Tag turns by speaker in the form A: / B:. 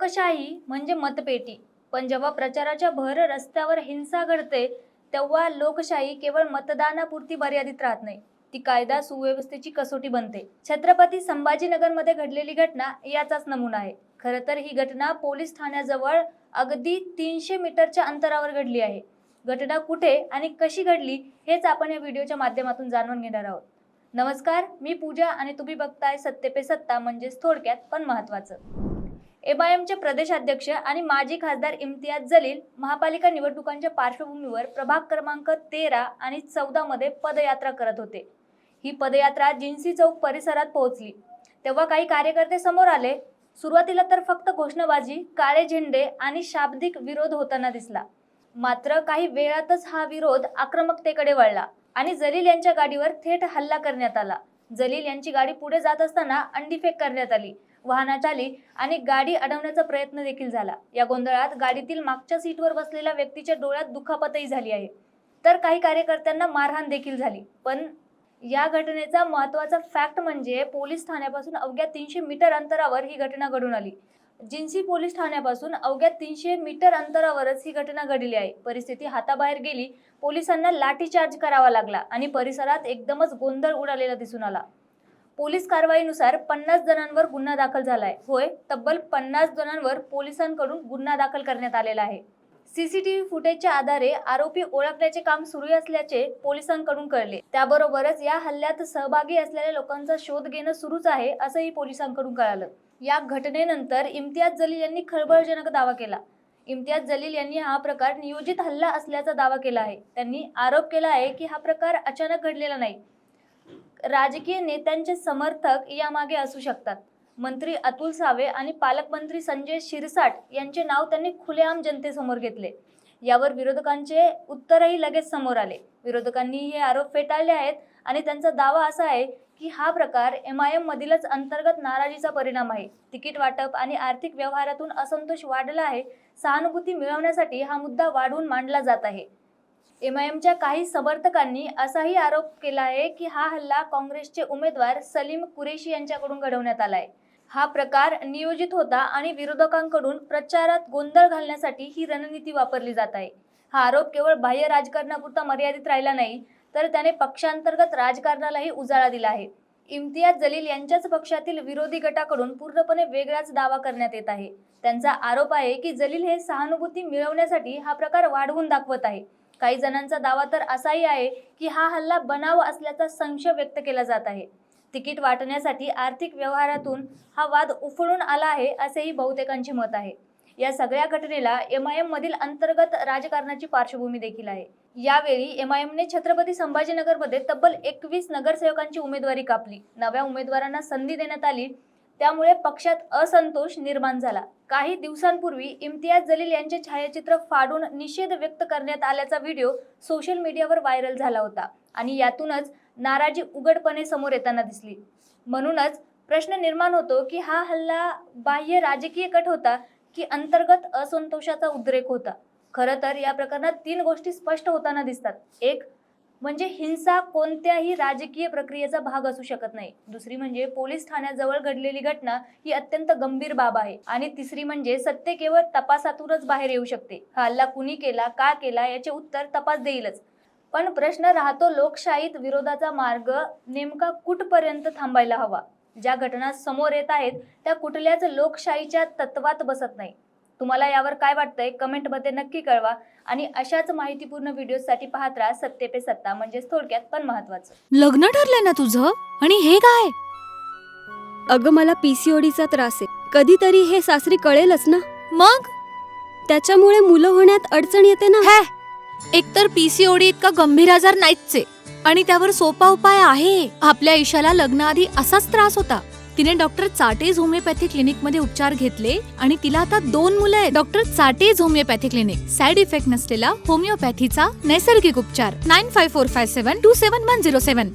A: लोकशाही म्हणजे मतपेटी, पण जेव्हा प्रचाराच्या भर रस्त्यावर हिंसा घडते तेव्हा लोकशाही केवळ मतदानापुरती मर्यादित राहत नाही, ती कायदा सुव्यवस्थेची कसोटी बनते। छत्रपती संभाजीनगरमध्ये घडलेली घटना याचाच नमुना आहे। खरं तर ही घटना पोलीस ठाण्याजवळ अगदी 300 मीटरच्या अंतरावर घडली आहे। घटना कुठे आणि कशी घडली हेच आपण या व्हिडिओच्या माध्यमातून जाणून घेणार आहोत। नमस्कार, मी पूजा आणि तुम्ही बघताय सत्य पे सत्ता, म्हणजे थोडक्यात पण महत्त्वाचं। एमआयएमचे प्रदेशाध्यक्ष आणि माजी खासदार इम्तियाज जलील महापालिका निवडणुकांच्या पार्श्वभूमीवर प्रभाग क्रमांक 13 आणि 14 मध्ये पदयात्रा करत होते। ही पदयात्रा जिन्सी चौक परिसरात पोहोचली तेव्हा काही कार्यकर्ते समोर आले। सुरुवातीला तर फक्त घोषणाबाजी, काळे झेंडे आणि शाब्दिक विरोध होताना दिसला, मात्र काही वेळातच हा विरोध आक्रमकतेकडे वळला आणि जलील यांच्या गाडीवर थेट हल्ला करण्यात आला। जलील यांची गाडी पुढे जात असताना अंडीफेक करण्यात आली, वाहनात आली आणि गाडी अडवण्याचा प्रयत्न देखील झाला। या गोंधळात गाडीतील मागच्या सीटवर बसलेल्या व्यक्तीच्या डोळ्यात दुखापतही झाली आहे, तर काही कार्यकर्त्यांना मारहाण देखील झाली। पण या घटनेचा महत्त्वाचा फॅक्ट म्हणजे पोलीस ठाण्यापासून अवघ्या 300 मीटर अंतरावर ही घटना घडून आली। जिन्सी पोलीस ठाण्यापासून अवघ्या 300 मीटर अंतरावरच ही घटना घडली आहे। परिस्थिती हाताबाहेर गेली, पोलिसांना लाठीचार्ज करावा लागला आणि परिसरात एकदमच गोंधळ उडालेला दिसून आला। पोलीस कारवाईनुसार 50 जणांवर गुन्हा दाखल झालाय। होय, तब्बल 50 जणांवर पोलिसांकडून गुन्हा दाखल करण्यात आलेला आहे। सीसीटीव्ही फुटेजच्या आधारे आरोपी ओळखण्याचे काम सुरू असल्याचे पोलिसांकडून कळले। त्याबरोबरच या हल्ल्यात सहभागी असलेल्या लोकांचा शोध घेणं सुरूच आहे, असंही पोलिसांकडून कळालं। या घटनेनंतर इम्तियाज जलील यांनी खळबळजनक दावा केला। इम्तियाज जलील यांनी हा प्रकार नियोजित हल्ला असल्याचा दावा केला आहे। त्यांनी आरोप केला आहे की हा प्रकार अचानक घडलेला नाही, राजकीय नेत्यांचे समर्थक यामागे असू शकतात। मंत्री अतुल सावे आणि पालकमंत्री संजय शिरसाट यांचे नाव त्यांनी खुलेआम जनतेसमोर घेतले। यावर विरोधकांचे उत्तरही लगेच समोर आले। विरोधकांनी हे आरोप फेटाळले आहेत आणि त्यांचा दावा असा आहे की हा प्रकार एमआयएम मधीलच अंतर्गत नाराजीचा परिणाम आहे। तिकीट वाटप आणि आर्थिक व्यवहारातून असंतोष वाढला आहे, सहानुभूती मिळवण्यासाठी हा मुद्दा वाढवून मांडला जात आहे। एमआयएमच्या काही समर्थकांनी असाही आरोप केला आहे की हा हल्ला काँग्रेसचे उमेदवार सलीम कुरेशी यांच्याकडून घडवण्यात आलाय। हा प्रकार नियोजित होता आणि विरोधकांकडून प्रचारात गोंधळ घालण्यासाठी ही रणनीती वापरली जात आहे। हा आरोप केवळ बाह्य राजकारणापुरता मर्यादित राहिला नाही, तर त्याने पक्षांतर्गत राजकारणालाही उजाळा दिला आहे। इम्तियाज जलील यांच्याच पक्षातील विरोधी गटाकडून पूर्णपणे वेगळाच दावा करण्यात येत आहे। त्यांचा आरोप आहे की जलील हे सहानुभूती मिळवण्यासाठी हा प्रकार वाढवून दाखवत आहे। काही जणांचा दावा तर असाही आहे की हा हल्ला बनाव असल्याचा संशय व्यक्त केला जात आहे। तिकीट वाटण्यासाठी आर्थिक व्यवहारातून हा वाद उफळून आला आहे, असेही बहुतेकांचे मत आहे। या सगळ्या घटनेला एमआयएम मधील अंतर्गत राजकारणाची पार्श्वभूमी देखील आहे। यावेळी एमआयएमने छत्रपती संभाजीनगरमध्ये तब्बल 21 नगरसेवकांची उमेदवारी कापली। नव्या उमेदवारांना संधी देण्यात आली, त्यामुळे पक्षात असंतोष निर्माण झाला। काही दिवसांपूर्वी इम्तियाज जलील यांचे छायाचित्र फाडून निषेध व्यक्त करण्यात आल्याचा व्हिडिओ सोशल मीडियावर व्हायरल झाला होता आणि यातूनच नाराजी उघडपणे समोर येताना दिसली। म्हणूनच प्रश्न निर्माण होतो की हा हल्ला बाह्य राजकीय कट होता की अंतर्गत असंतोषाचा उद्रेक होता। खरं तर या प्रकरणात 3 गोष्टी स्पष्ट होताना दिसतात। एक म्हणजे हिंसा कोणत्याही राजकीय प्रक्रियेचा भाग असू शकत नाही। दुसरी म्हणजे पोलीस ठाण्याजवळ घडलेली घटना ही अत्यंत गंभीर बाब आहे आणि तिसरी म्हणजे सत्य केवळ तपासातूनच बाहेर येऊ शकते। हा हल्ला कुणी केला, का केला याचे उत्तर तपास देईलच, पण प्रश्न राहतो लोकशाहीत विरोधाचा मार्ग नेमका कुठपर्यंत थांबायला हवा। ज्या घटना समोर येत आहेत त्या कुठल्याच लोकशाहीच्या तत्वात बसत नाही। तुम्हाला यावर काय वाटतंय कमेंटमध्ये नक्की कळवा आणि अशाच माहितीपूर्ण व्हिडिओसाठी पाहत राहा सत्य पे सत्ता, म्हणजे थोडक्यात पण महत्त्वाचं।
B: लग्न ठरलंय ना तुझं? आणि हे काय?
C: अगं, मला पीसीओडीचा त्रास आहे। कधीतरी हे सासरी कळेलच ना।
B: मग
C: त्याच्यामुळे मुलं होण्यात अडचण येते ना।
B: हे एकतर पीसीओडी इतका गंभीर आजार नाहीच आणि त्यावर सोपा उपाय आहे। आपल्या ईशाला लग्नाआधी असाच त्रास होता। तिने डॉक्टर चाटेज होमिओपॅथी क्लिनिक मध्ये उपचार घेतले आणि तिला आता 2 मुलं आहेत। डॉक्टर चाटेज होमिओपॅथी क्लिनिक, साइड इफेक्ट नसलेला होमिओपॅथीचा नैसर्गिक उपचार। 9545727107